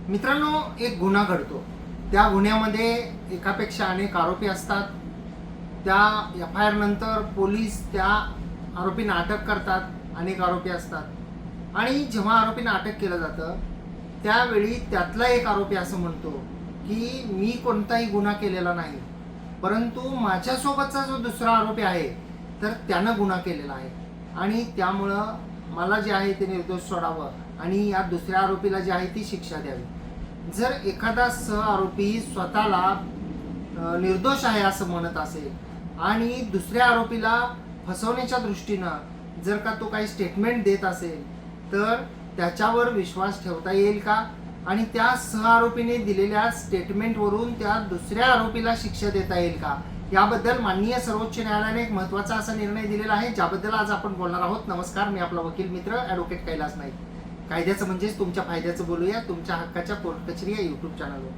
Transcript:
मित्रांनो, एक गुन्हा घडतो. त्या गुन्ह्यामध्ये एकापेक्षा अनेक आरोपी असतात. त्या एफ-आय-आर नंतर पोलीस त्या आरोपींना अटक करतात. अनेक आरोपी असतात आणि जेव्हा आरोपींना अटक केलं जातं त्यावेळी त्यातला एक आरोपी असं म्हणतो की मी कोणताही गुन्हा केलेला नाही, परंतु माझ्यासोबतचा जो दुसरा आरोपी आहे तर त्यानं गुन्हा केलेला आहे आणि त्यामुळं मला जे आहे ते निर्दोष सोडावं आणि या दुसऱ्या आरोपीला जी आहे ती शिक्षा द्यावी. जर एखादा सहआरोपी स्वतःला निर्दोष आहे असं म्हणत असेल आणि दुसऱ्या आरोपीला फसवण्याच्या दृष्टीनं जर का तो काही स्टेटमेंट देत असेल तर त्याच्यावर विश्वास ठेवता येईल का? आणि त्या सहआरोपीने दिलेल्या स्टेटमेंटवरून त्या दुसऱ्या आरोपीला शिक्षा देता येईल का? याबद्दल माननीय सर्वोच्च न्यायालयाने एक महत्त्वाचा असा निर्णय दिलेला आहे, ज्याबद्दल आज आपण बोलणार आहोत. नमस्कार, मी आपला वकील मित्र ॲडव्होकेट कैलास नाईक. कायद्याचं म्हणजेच तुमच्या फायद्याचं बोलूया, तुमच्या हक्काच्या कोर्ट कचेरी या यूट्यूब चॅनलवर.